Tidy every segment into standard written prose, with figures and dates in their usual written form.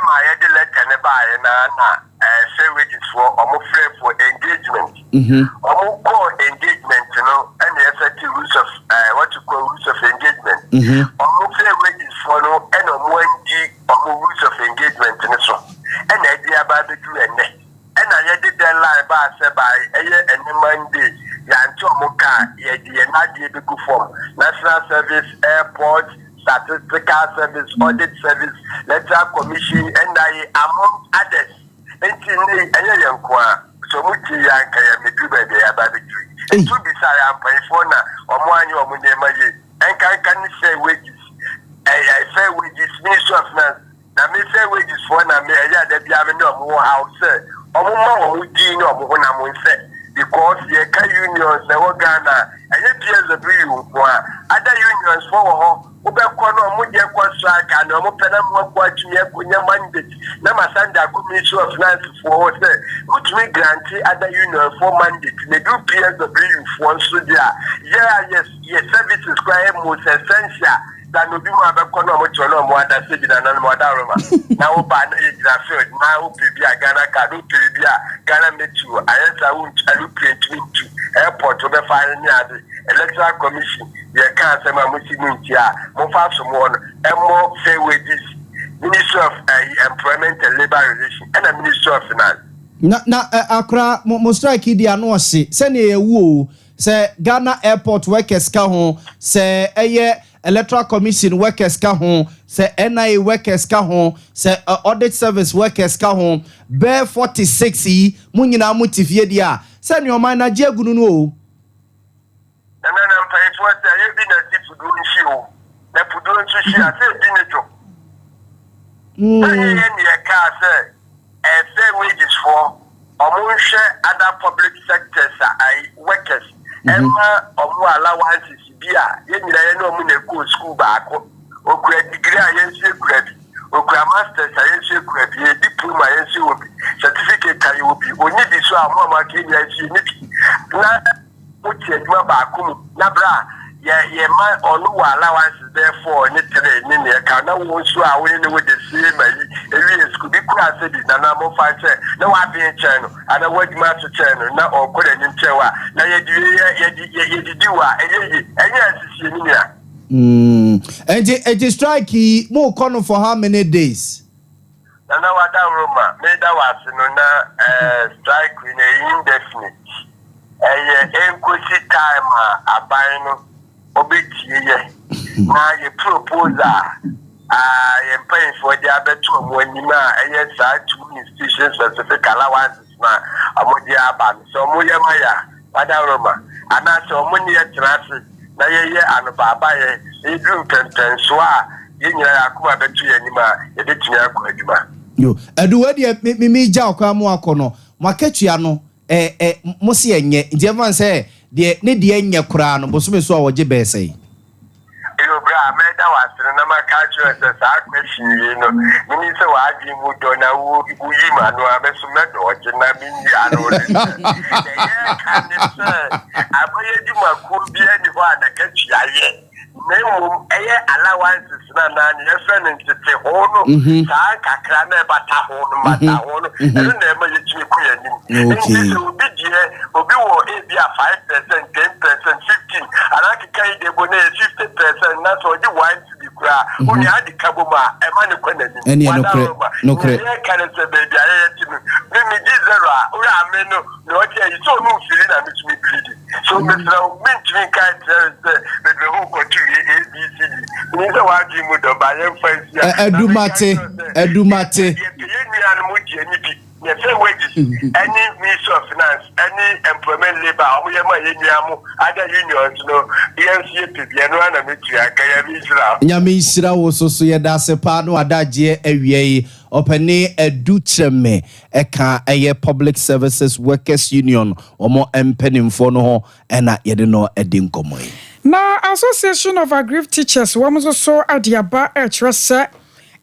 my letter na say wages for engagement. Call engagement, you know, and the effective rules of what you call rules of engagement. Wages for no and rules of engagement and so. And idea about the do and I did that line by and Monday. Yantomoka, the form, National Service, Airport, Statistical Service, Audit Service, Letter Commission, and I among others. So much and to be silent, or one or Munemaye, and can say wages. I say wages, Minister of Finance. Now, me say wages for na me, that be having no more house, or more who do no more than say. Because the unions, the Ghana, and the PSW, other unions for Ubekono, Mudia Strike, and Openam Wakuya mandate. Namasanda Commission of Finance for which we grant other unions for mandate. They do PSW for Sudia. Yes, services quite most essential. That no be more about Kono, more than Sidi and Modaroma. Now, Ban is a third. Now, Pibia, Ghana, Kadu, Pibia, Ghana, Metu, I won't allocate to airport to the final electoral commission. You can't say, Mamusimuntia, more fast from one, and more fair wages. Minister of Employment and Labor Relations, and a Minister of Finance. Na Accra, Mostrike, the Anosi, send a woo, say Ghana airport workers come say a year. Electoral Commission workers ka ho, say NIA workers ka ho, say audit service workers ka ho, bear 46 yi, munyina mutifie dia. Say your man na je gunu no. Na pay for say you be na sifu do nshi o. Na pudo nshi a say bi ne jo. Ye ka say wages for omunhwe other public sectors workers. Emma omu allowances bia yenira ye no mu na go school baako okura degree ayensi ekura bi okura masters ayensi ekura bi diploma ayensi obi certificate ayi obi oni bi so amu ma ke ni ayi ni na uti aduma baako mu na bra ye ma onu wa allowances therefore ni tere ni ne ka na wo so a wo ni wo de see ma yi ewi school bi kura se bi na mo fa che na wa bi che no ana wa di ma to che no na okura ni che wa na ye di wa enye asisi ni ya and strike mo kono for how many days na wa da Roma me da wa no na strike in indefinite enkosi time aban no obetie ye na ye proposal ye pay for the abeto omonima sa 2 institutions specific allowances na amodi aban so mo ye maya wada Roma ana so mo ni trase na ye anu baba ye edu tenten so a ye nyira akoma beto ye nima ye betumi akọ aduma yo edu we me ja okwa mo akono makatua no mo se enye njevan say de ne de enye kura no bosome so a woje be sei yo bra me da wasere na makacho sa question yi no mini se wa adi mu do na wo yi ma no abeso me do oje na mi yi aro le ye kan se aboye di maku bi ani ho anakatua ye Nemo allowances na ni friend ntete ho no ka kakra na bata ho no eno na ema ye tumi ku yanim nti obi die obi wo ebia 5% 10% 15 anaki kai de bone 50% na so di 1 to be kura oni adi kaboma ema ne kwanani eni no kre ye kan se be dia ye timi mi di zero a ura ameno no oje yi so no firi na mi tumi bleed so me tra mi tumi kai se be ho ko tu ABC ni so wa ji mu do ba ye fancy edumate yes, wages, any Minister of Finance, any employment labor, other unions, no, EMCP, and Mitia, Yamisra was also a pano adaje ewie opene edutreme eka eye public services workers union omo empenim for no ena yede no edinkomoy. Na Association of Aggrieved Teachers wamzo so adiaba echrese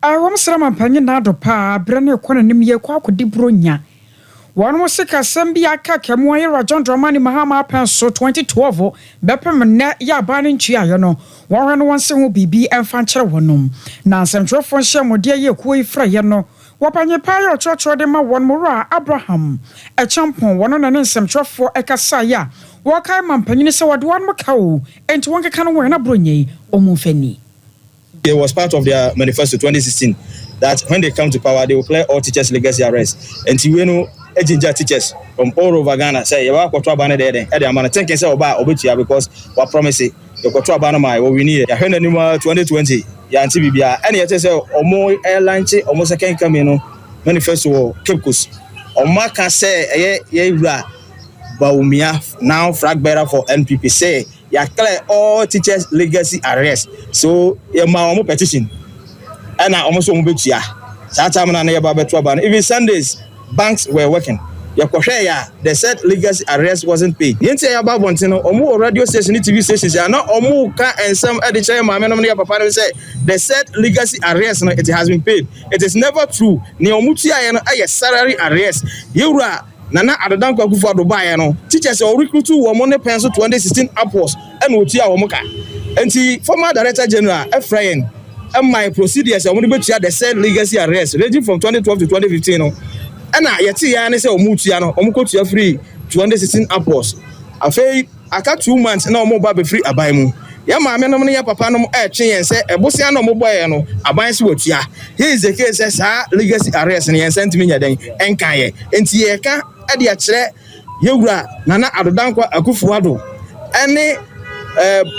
Awam srama panye na dopa brane kwana nimye kwa kudibronya wanu sika sambi aka kemu ayi rajon dramani mahama penso 2012 bepem ne ya bani ntua ye no wanu wanse ho bibi emfa nkyere wonum na nsemtwerefo hye mode ye kuo ifra ye no Wapanye pa yo chocho de ma won mura Abraham e champon wono na nsem twofo ekasa ya wo kai mampanyini se wode won maka o enti won keka no wo na bronye omufani. It was part of their manifesto 2016 that when they come to power, they will clear all teachers' legacy arrests. And you know, ginger teachers from all over Ghana say, "You are going to ban there." And I'm thinking say about Obitia because what promise it. You go to ban my what we need. You heard the number 2020. You anti BBA. And you say, "O more airline, o more second coming manifesto Cape Coast." O more can say, "Yeah, Baumia now flag bearer for NPP say." You clear all teachers' legacy arrest. So you my petition. And I almost won't be here. That time I never better ban. Even Sundays, banks were working. They said legacy arrest wasn't paid. You say about one thing, or radio station, TV stations, are not Omuka and some editor, my memory papa say they said legacy arrest, it has been paid. It is never true. Neomutia and a salary arrest. You are. Nana Adanko Kufa Dubai, no teachers or recruit to money pencil 2016 upwards and Utia Omoka. And the former Director General Ephraim and my procedures are only the said legacy arrest ranging from 2012 to 2015. And I yet see say Omutiano, Omuko free 2016 upwards. I got 2 months no more baby free abaimu. Ya ma me no ne ya papa no twen say ebosia no moboye no aban se watua. Here is the case say legacy arrest ne sentiment nya den enkan ye. Enti ye ka ade a kire yewura Nana Adodankwa Akufo-Addo ene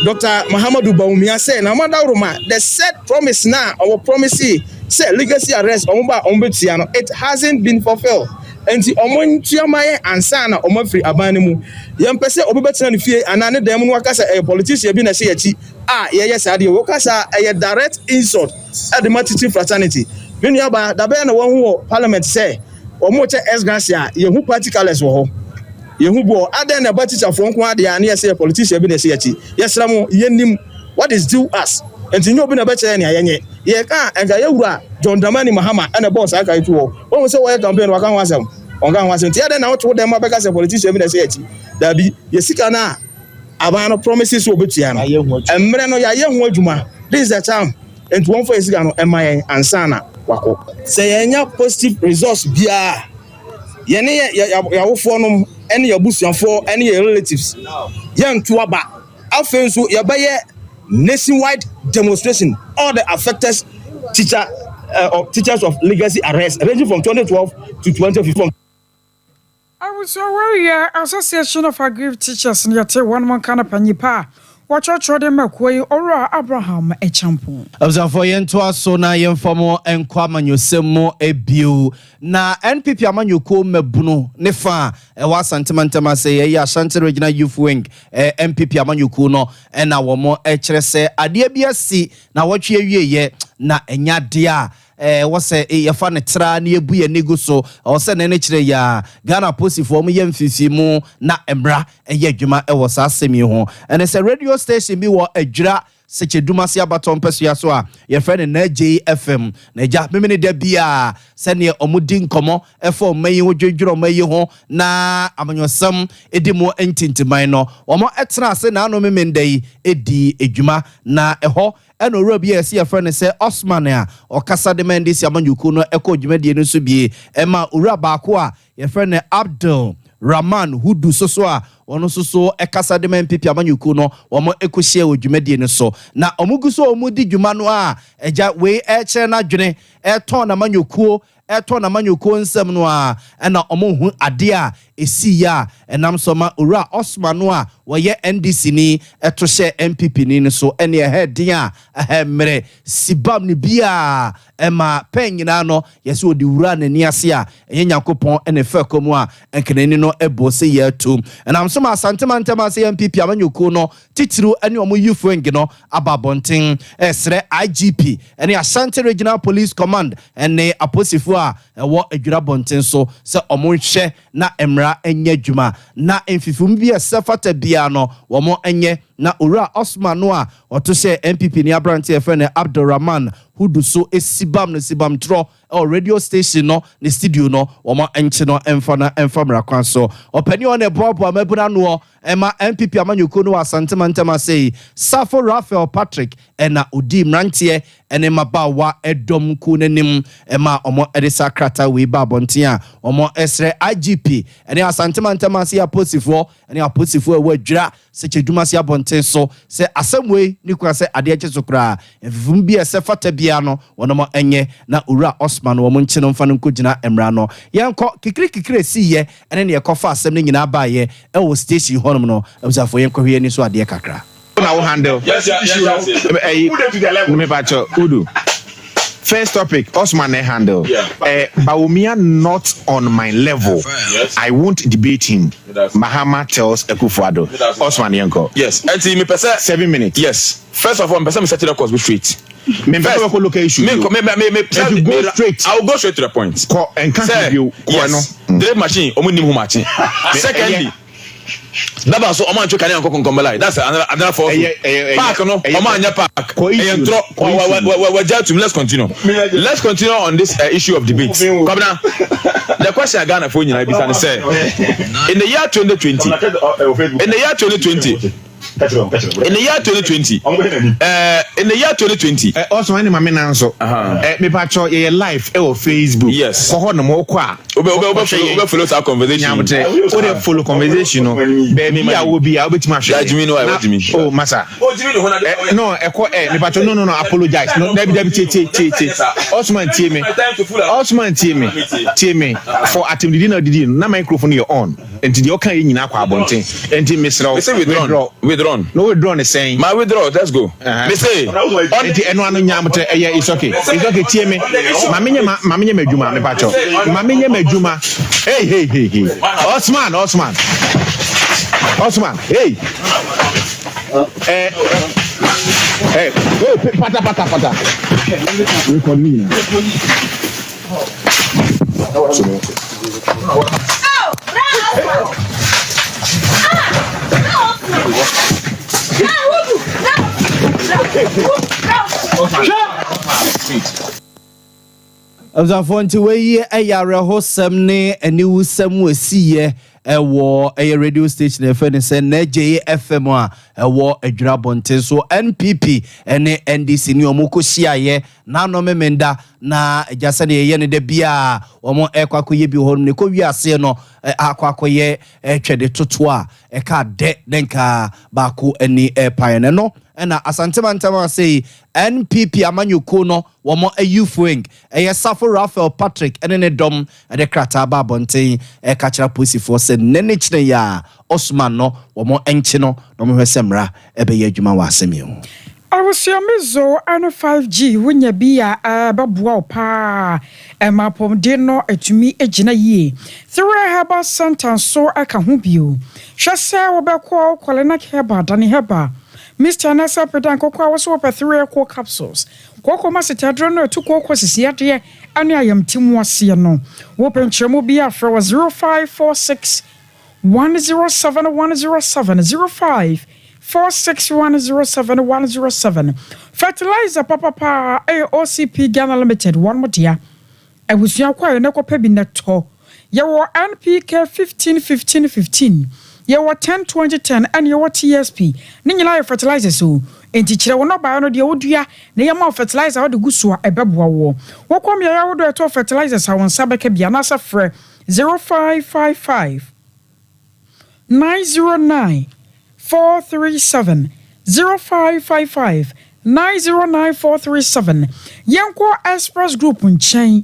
Dr. Muhammadu Bawumia say na madawroma the said promise now our promise say legacy arrest omba ombetia no it hasn't been fulfilled. Enti omontuamaye ansa na omafiri abane mu yempese obebetina ne fie anane dem no akasa politician bi na se yachi ye sade wo kasa direct insult at the multitude fraternity benu aba da be na won ho parliament say omoche esgracia ye hu particles wo ho ye hu bo aden na batteacher fo nko ade ane say politician bi na se yachi yesra mo yenim what is due us enti nyo bi na be che ne ayenye ye ka enga yewura John Dramani Mahama and a boss aka itu wo won say wo campaign wa kan wasem onga wasem ti ade na wo to dem abeka say politician bi na say yachi da bi ye sika na abano promises obetua no emre no ya ye ho adwuma this is the time and one for sika no emayen ansana wako say yenya positive results bia ye ne ya wofo no ene ya busuafo ene ya relatives ye nto aba afenso ye baye nationwide demonstration all the affected teachers of legacy arrest ranging from 2012 to 2015. I was aware Association of Aggrieved Teachers near one man can panipa. Watch out for them or Abraham a champion. I was for Yentua Sona Yenfamo and Kwamanyosemo a bew. Na NPP Amanyuko Mebuno, Nefa, a was sentimentama say a Shanty Regional Youth Wing, MPP Amanyukuno, and our more HRS, Adia BSC, now what ye na enya dia. Was a yafane tra ni ebu ye nego so o se ne kire ya Ghana Post for mu yemfisi mu na embra eye dwuma e wo sa asemi ho and say radio station bi wo adwira seche dumase abaton peso so a ye friend na JFM na ja memene da bia se ne omudi nkomo e for mayi wo dwedwuro mayi ho na amanyosam edimo entintiman no wo mo etra se na no memendai edi edwuma na eho eno robi esi ya friend say Osman a okasa de mendisi amanyuku no eko dwumadie no so bie ema ura baako a ye friend Abdul Rahman Hudu soso a ono soso ekasa de men pipi amanyuku no womo ekohie odwumadie no so na omuguso omudi dwuma no a eja we eche na dwene eton na amanyuku eton na amanyuku nsem no a na omohu ade a esi ya enam soma ura Osman no a woye NDC ni etohye MPP ni so ene ehedin a ehemre sibam ni bia ema penyina no yesi odi ura nani ase a enyankopon ene fakomu a enkenani no ebo se yetu enam soma asantema se MPP amanyuku no titiru ene omo yufu engi no ababonten esre IGP ene Ashanti Regional Police Command ene aposifu a ewo adwira bonten so se omo hwe na emra enye dwuma na emfifum bi esefata bia no womo enye na ura Osman no a oto she MPP ni abrante e friend Abdurrahman hudu so esibam no sibam tro radio station no ne studio no oma enche no emfa na emfa mrakwan so opani on e bobo amabuna no ema MPP amanyoko no asantema ntema sei Safo Raphael Patrick ena odi mrantie ene mabawa edom ku nanim ema omo edisa krata we ba bonten a omo esre IGP ene asantema ntema sei aposifo ene aposifo e wadwira se cheduma sei abonten so se asemwe ni kwa se ade eche so kra evum bi ese fata bia no wono enye na ura Osman wo monche no mfa no kogina emra no yenko kikiri si ye ene ne ekofa asem ne nyina ba ye e wo station honum no abusafo yenko hwe ni so ade kakra na wo handle yes Udu. First topic, Osman handle. Baumia not on my level. Yes. I won't debate him. Mahama tells Ekufuado. Osman Yanko. Yes. And see me 7 minutes. Yes. First of all, me set it across straight. Me go straight. I'll go straight to the point. And can't you? Yes. Drive machine. Omunim hu machine. Secondly. Daba so oman cho kanya nkoko nkombelai. That's another for park no oman nya park entro let's continue on this issue of debate. Come now, the question Ghana for nyina bisa say in the year 2020 also when my men answer me patcho ye live e Facebook yes ko ho no mo kwa follow our conversation follow conversation no be ya wo bi a obetima hwe oh masa no e ko me patcho no apologize no David tie Osman tie me for atim didi na microphone you on enti de okan nyina kwa abonten enti mesra withdrawn no withdrawn is saying my withdraw let's go me say on the eno anu nyamte it's okay tie me mamenye madwuma me pacho mamenye madwuma hey Osman hey pata record me Abzafo we ayare hosem ne aniwusem wasiye ewo radio station efene se na JFM a ewo adwira bonten so NPP ene NDC ni omokohia na no memenda na ejase ne ye ne de bia omo ekwakoye bi honum ne ko wiase no akwakoye twede toto a eka de denka ba ko ani epane no na asantema ntama say NPP amanyoko no womo youth wing Safo Raphael Patrick ene ne dom de krata ba bonten ka kira posifo se nene kire ya Osman no womo enchi no no mo hwesemra ebe ye adwuma wa asemi ho Awosiamizo ano 5G wonya bia babua pa emapom de no atumi agina yie three herbal sentence so aka ho bio hwese wo bekọ kwale na heba dane heba Mr. Nasa Pedan kokwa was over 3 capsules. Koko masitadro no to koko sisiade ane ayam timu ase no. Wo penchemu bia fra 0546 107 107 0546 107 107. Fertilizer papa AOCP Ghana Limited one more dia. Ewusia kwa ne kopa bi neto. Yewo NPK 15 Yewo 10 and yewo TSP. Ni nyina fertilizer so. Enti kire wono ba no de wodua na yema fertilizer wo de guso a ebeboa wo. Wo kwam ya wo do to fertilizer sa won sabeka bia na sa frɛ 0555 909 437 0555 909 437 Yanko Express Group nchen.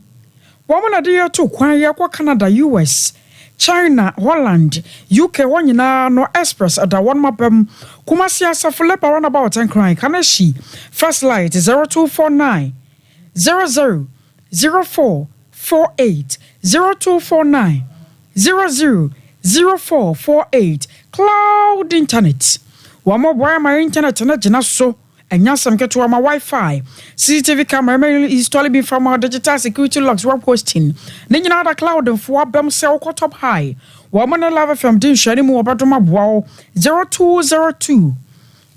Wamuna de to kwan yakwa Canada US China, Holland, UK wanyina no express at one mapem Kumasi asafule pa run about and crying Kanashi First Light 0249 00 04 48 0249 00 04 48 Cloud Internet Wamo boy my internet na jina so enya sam keto ma Wi-Fi CCTV camera may install be from our digital security logs we're posting na nyina da cloud mfo abem se wo top high wo mo na love from din hwani mu obadoma boa 0202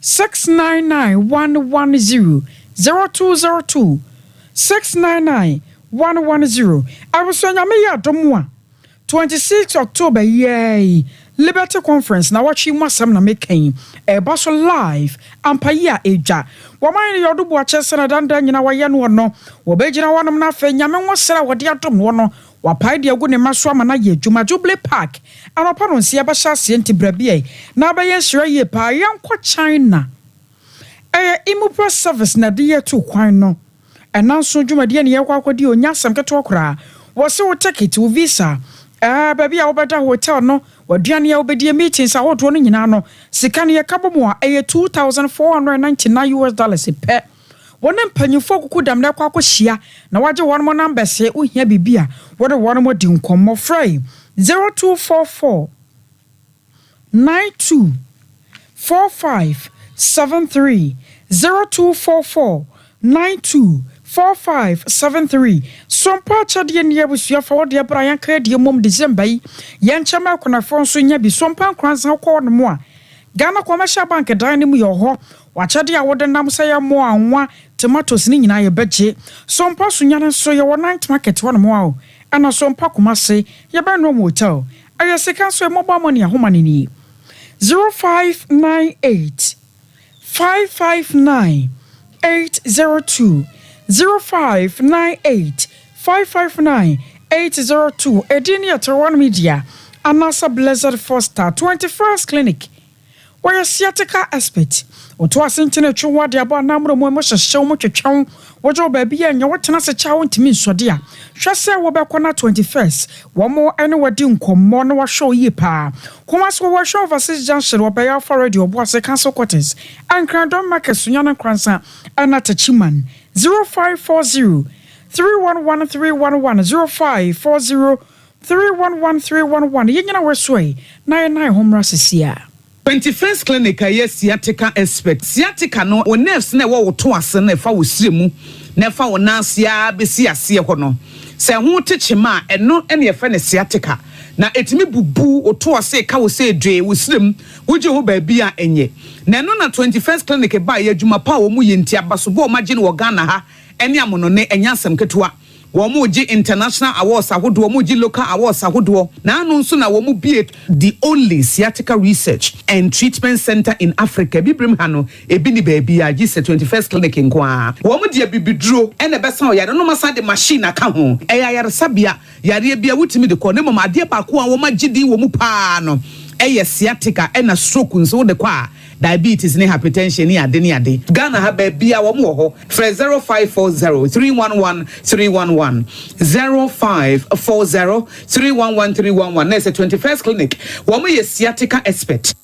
699-110 0202 699-110. I was saying, I 26 October, yay. Liberty Conference, na watch him wasam na making a bus live ampaya eja. Wamani yodu watches and dandan na wayan no, wabejina one na fe yamen was sell what diatom one, wapai dia good maswama na ye, Juma Jubilee Park, and upon Siabasha Sienti Brabie, na by yes, ye pa young kwa China. Imupa service na dear to quino. And now so Juma Dian Yakwadi on Yasam Katokra was so take it to visa. Baby, I'll better hotel no. Wadiani obedi meetings a wot woni nyina no sikane ye kabom a $2,499 pe wona mpanyifo kokudam na kwa hia na waje won mo number se ohia bibia wode won mo di nkommo frey 0244 92 4573 0244 92 4573 Sompa chadie ne abusua fa wode abra yan ka die mom December yi yan chama kona fonso nya bi Sompa kransan ko no mo a Ghana Commercial Bank dan ne mu yo ho wa chade a wode nam sa ya mo anwa tomatoes ni nyina ye beje Sompa so nya so ye wo night market wo no mo a ana Sompa kuma se ye ba no mo hotel aye sika so mobile money a homa ni 0598 559 802 0598 559 802 Edini at One Media Anasa Blizzard Foster 21st Clinic where sciatica expert oto asentene twa de aba namro mo hyehyɛ mo twetwɛn wojo baabi ya nya wotena se cha wontimi nsode a hwese wo bɛkɔ na 21st wo mo ene wadi nkommo na wahwɛ yi pa kuma so wo hwɛ overseas junction wo bɛya for radio bo ase council quarters ankran don market sunya na kransa ana tachiman 0540 311 311 0540 311 311 yenyina wesoi 99 homra sesia 21st Clinic yes sciatica expert sciatica no o nerves na wo to ase na fa wo siremu na fa wo nansia besi ase ho no se ho techema eno ene fa ne sciatica na etimi bubu o to ase ka wo se dwe wo sirem wo je ho ba bia enye na eno na 21st Clinic ba ye adwuma pa wo mu yenti abaso bo o magye no Ghana ha ene amono ne enya asem ketua Womuji international awards ahodo womuji local awards ahodo na anu nso na womu be the only sciatica research and treatment center in Africa bibrim ha no ebi ni baabi a gise 21st Clinic nkoa womu de bibiduro ene besa o yare no masa de machine aka ho eya yare sabia yare bia wutimi de ko ne mama de ba ko a wo magidi womu pa no eye sciatica ena stroke nso de kwa diabetes ne hypertension ni ade ni ade Ghana ha ba bia wo mo ho 0540 311 311 0540 311 311 na 21st Clinic wo mo ye sciatica expert.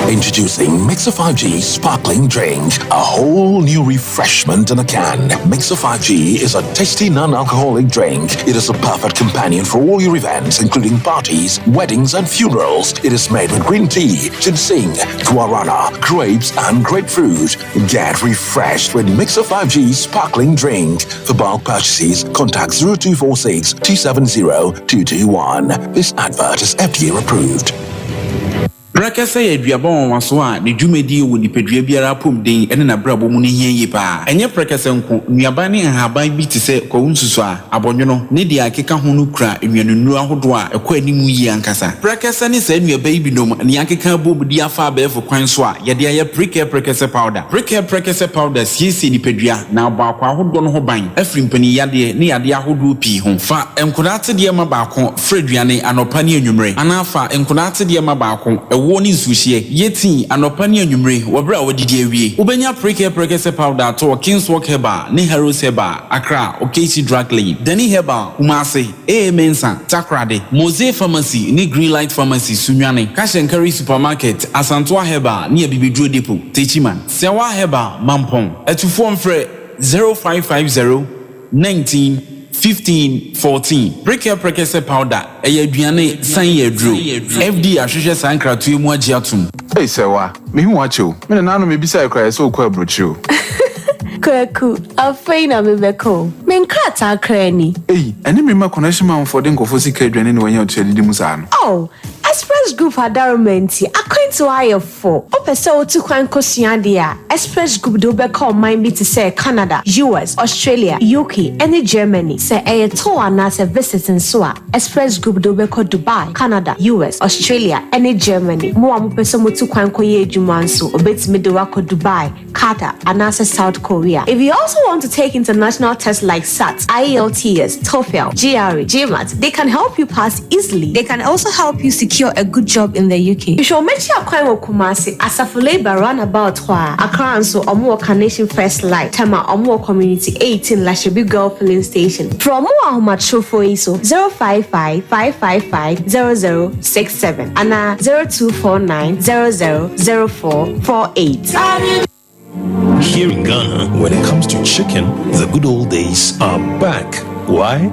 Introducing Mixer 5G Sparkling Drink, a whole new refreshment in a can. Mixer 5G is a tasty non-alcoholic drink. It is a perfect companion for all your events, including parties, weddings, and funerals. It is made with green tea, ginseng, guarana, grapes, and grapefruit. Get refreshed with Mixer 5G Sparkling Drink. For bulk purchases, contact 0246 270 221. This advert is FDA approved. Brakasa ye duabon waso a ne dwumedi wo nipadua biara pom den ene na brabo mu ne hienyi pa enye brakasa nko nuaba ne haban bi te se ko nsusu a abonwono ne dia akeka ho no kura enwanunu ahodo a ekọ animu yi ankasa brakasa ne sa nuaba yi binom ne akeka bobudi afa abefo kwan so a ye de aye brakasa powder siesi nipadua na baako ahodo no ho ban afri mpani yade ne yade ahodo pi ho fa enkodate de ma baako freduane anopa ne anwumre anafa enkodate de ma baako woni nsuhie yeti anopa ne anwumre wobra wodidi awie ubenya brakasa powder to Kingswalk Herbal ne Heroes Herbal Accra Okesi Drug Lane Dani Herbal Umase Mensa Takrade Mose Pharmacy ne Greenlight Pharmacy Sunwane Kashenkari Supermarket Asantoa Herbal ne Bibidro Depot Techiman Sewa Herbal Mampong etufo mfre 0550 19 15 14 brakasa powder aduane san yedro FD ahwehwe sankratu mu agi atum hey sewa me hu acho me na no me bisa ekra so kwa brochu kwaku afeina me beko me nkrata krani hey ene me ma connection man for den kofo sika aduane ne wanya otu adidi musa no oh Express Group adarumenti akwantu ayefo opese otu kwan kosua dia Express Group do be call mind be to say Canada, US, Australia, UK and Germany say a tour na say visiting so Express Group do be call Dubai, Canada, US, Australia and Germany mo am pese mo tu kwan koye adwuma nso obetimi de wako Dubai, Qatar and South Korea. If you also want to take international tests like SAT, IELTS, TOEFL, GRE, GMAT, they can help you pass easily. They can also help you secure a good job in the UK. You should make sure you Kumasi Asafo Labor roundabout Accra and so Omo Carnation First Light, Tema Omo Community 18 Lashabi Girl Filling Station. From Omo Macho for ISO 055-555-0067 and 0249-000448. Here in Ghana, when it comes to chicken, the good old days are back. Why?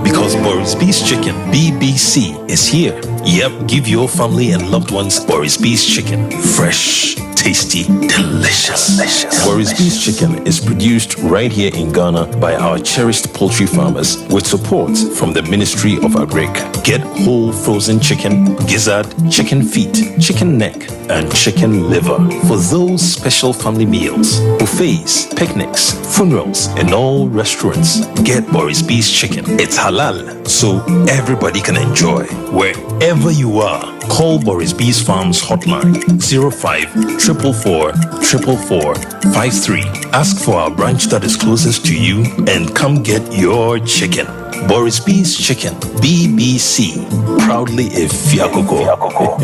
Because Boris B's Chicken, BBC, is here. Yep, give your family and loved ones Boris B's Chicken. Fresh, tasty, delicious. Boris B's Chicken is produced right here in Ghana by our cherished poultry farmers with support from the Ministry of Agric. Get whole frozen chicken, gizzard, chicken feet, chicken neck, and chicken liver for those special family meals, buffets, picnics, funerals, and all restaurants. Get Boris B's Chicken. It's halal, so everybody can enjoy. Wherever you are, call Boris B's Farms hotline 05-444-444-53. Ask for our branch that is closest to you and come get your chicken. Boris B's Chicken, BBC, proudly a Fiakoko.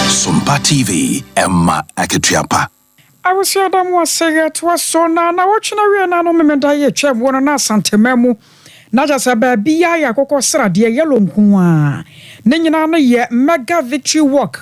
Sompa TV, Emma Aketiapa. I was here, Adam was saying it was so now. Watching a real nano memenda, chef, one na Santememu. Not just a baby, Yakoko Sra, dear yellow Kua. Ninana ye mega victory walk.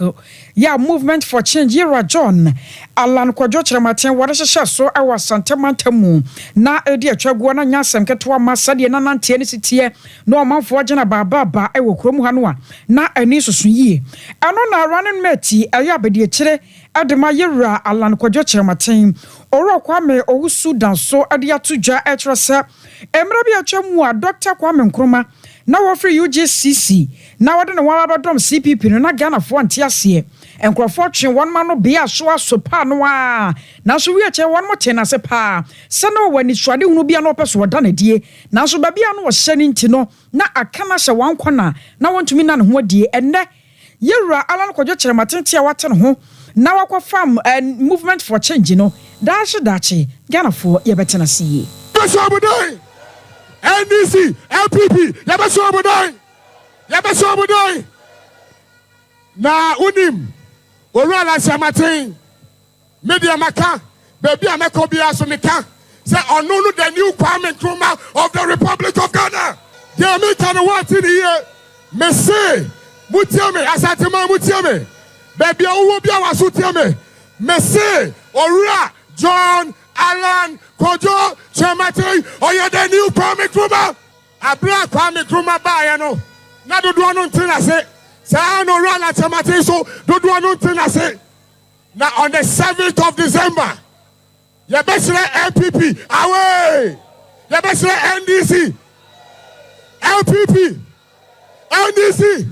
Ya movement for change, Yera John. Alan Quajotra Martin, what is a shot so I was Santamantemu. Na a dear Chaguana Yasam Katua Masadi and Nantianicity, no man for Jana Baba, I will Krumuhanua. Na a nisus ye. Anona running meti, a yabedi chere, Adamayera, Alan Quajotra Martin. Oro Kwame Owusu Danso Adiatuja Etrasa. Emrabia Chamua, Dr. Kwame Nkrumah. Now offer UJCC. Now I don't know what about CPP. Na Ghana for Antiasie. And Crawfortune one man will be a show so panoa. Now so we are one more ten as a pa. Sano when it's ready will be an opus or done a dear. Now so Babiano was sending to know. Na a camasha one corner. Now want to mean none what dear and that. Yera Alan Kojocha Matentia Watan home. Now I farm and movement for change, you know. Dashi Ghana for Yabetana see. NDC, LPP, Yabasobodai. Na unim, Orala Samatin, Media Maka, Baby Amakobia Sonika, say Onunu the new Kwame Nkrumah of the Republic of Ghana. The American what's in here, Messe, Mutiame, Asatema Mutiame, Baby, who will be our suitame? Messi, Ora, John, Alan, Kojo, Chamate, or you're the new Kwame Nkrumah. A black Kwame Nkrumah Bayano. Now do one thing I say. Say I no run at Chamate, so do one thing I say. Now on the 7th of December, you better LPP away. You better NDC, LPP, NDC,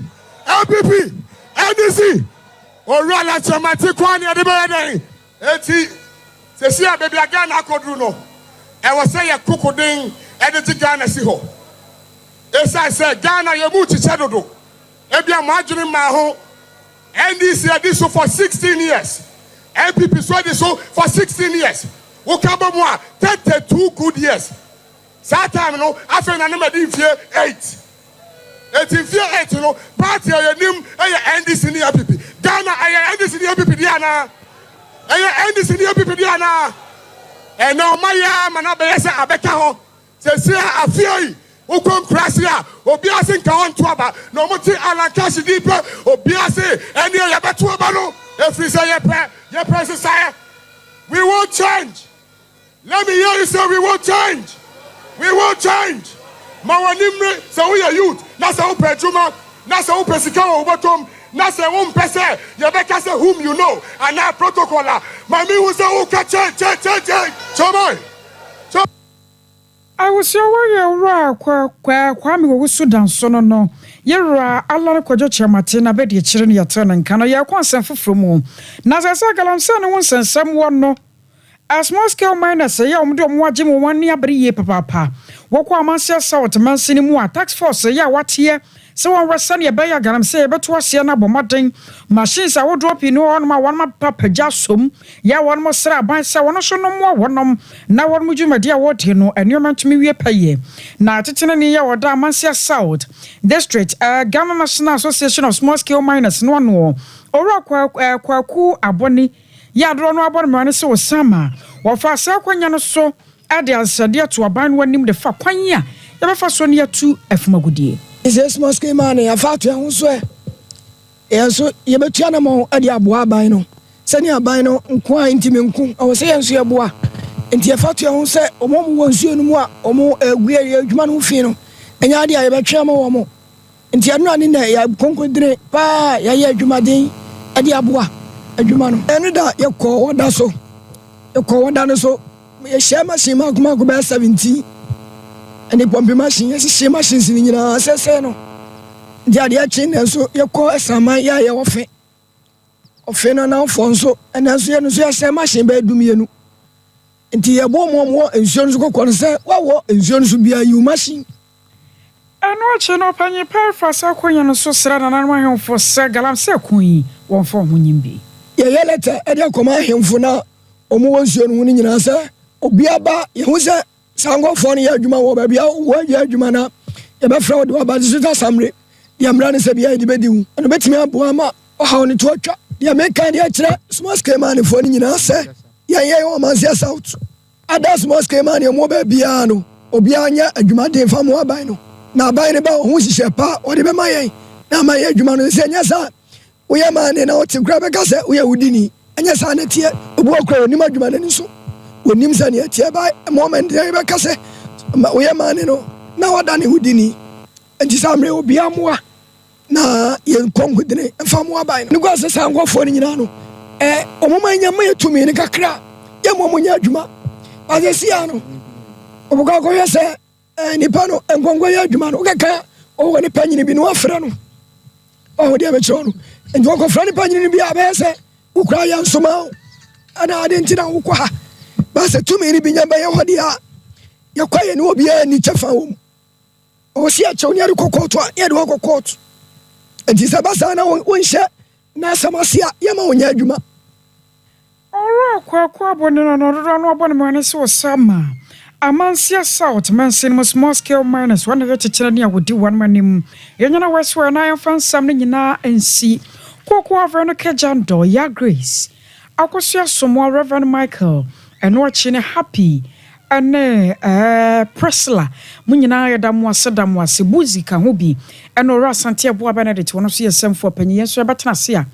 LPP, NDC. Or run at Chamate Kwani at the bed. Eti, se si a baby again akodruno. I was say a cookoding and the Ghana siho. As I said, Ghana Yamuchi Chadodo. Ebi imagine my home. NDC did so for 16 years. MPP so did so for 16 years. Ukabamwa 32 good years. That time, no, after an enemy fear 8. 8, you know, party I name NDC in the MPP. Ghana, I NDC in the MPP, Diana. I NDC in the MPP, Diana. And now my manabesa abeka say I fear Ukom Krasia, Obiasin Kawan Twaba, no Moti Alakashi Deeper, Obiase, and your Yabatuabano, if we say your presence, we won't change. Let me hear you say we won't change. We won't change. Mawanimre, so we are youth. Nasa Upe Juma, Nasa Upe Sikawa Ubatom, Nasa Umpese, Yabeka say whom you know, and now protocola. Mami who say Uka change. Chomoy. I was your warrior, Kwame was Sudan, son, no. Yera, Allah Kojocha Martina, bed your children, your turn and can I consent for more. Naza Galam son, once and someone no. A small scale miners say, I'm doing what Jim 1 year, but ye papa. Walk one monster salt, man, cinema, tax force, yeah, what here? So I was sunny a bayer, Galam say, but was Siena Bomatin. Machines I will drop you on my one papa jasum. Ya one more sir, by so one show no more one. Now what would you, my dear, what you know, and you meant to me we pay. Now, Titanania or Damansia South District, Ghana National Association of Small Scale Miners, no more. Or Kwaku Aboni, ya draw no about money so summer. Or for Saquanya so, add the answer dear to a band when him the Faquanya. Never for so near 2 F. Magudi. Is a small scale money, a factory, I swear. And so you bet Chanamo at your bois bino. Send your bino, and quite intimate. I was saying, so your bois. And your factory, I say, or more was you no more, or more a weird man who feel. And your idea about Chamo or more. And you're not in there, you have conquered the pa, ya Jumadin, at your bois, a Jumano. And that you call what that's so. You call what that's so. You share my shame, Mark about 17. And the pumping machine, yes, she machines in your say no. Jadia chin, and so you call a sama ya offe. Offena now Fonso, and as you say, machine bedroom you. Until you more insurance go concern, what insurance would be a you machine. And watching up on your pair for Saquon so sad and I'm for Sagalam Sequin, one for Munimbi. Your letter, and you command him for now. Almost your winning in answer. Obiaba, you say. Sango phone ya juma wo bia wo ya juma na ya be fra wo ba digital samre ya mra ne se bia di bediwu no betimi abo ama o ha oni to atwa ya meka dia kire small scale man phone nyina se ya wo mansia south ada small scale man mo ba bia no obi anya adwuma de fa mo aban no na aban ne ba ho hihye pa o de be mayen na mayen adwuma no se nya sa wo ya man ne na o tin kra be ka se wo ya wudini anya sa na tie obo okra oni adwuma ne so onim sa ne tie ba moment dey be ka se wo ya man no na wada ne wudini enti samre obi amoa na ye konkudene fa mo aban no go se sango fo ni nyina no omoma nya ma yetumi ne kakra ye mo nya adwuma ba se sia no obuka ko ye se nipa no enkongo ye adwuma no kaka o woni panyini bi no afra no o de be cho no enti ko fra ni panyini bi abe se ukra ya nsoma ana ade ntina ukwa ha ba se tumi ni bi nya ba ye hodi a ye kwaye ni obi a ni chefa wo o si a cho ni ade kokoto a ye de kokoto enti se ba sa na wonhye na samasia ye ma wonya adwuma ora kwa bone no no bone mo ne so sama amansia south man sin small scale miners one of chechira ne agodi one manim yenyana weswe na yefan sam ne nyina ensi koko ave no kejando ya grace akosia somo reverend michael eno chine happy ane Priscilla munyina yadam wase buzi ka ho bi eno ra asante abo benedict wono so yesem fo panyi so betena se a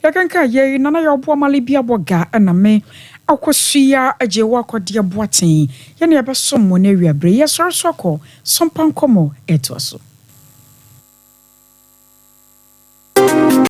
Yakanka ye nana ya obo amale bia boga na me akosuya aje wakode boaten ye na ye besom mo na wiabre ye sorosoko sompa nkomo etoso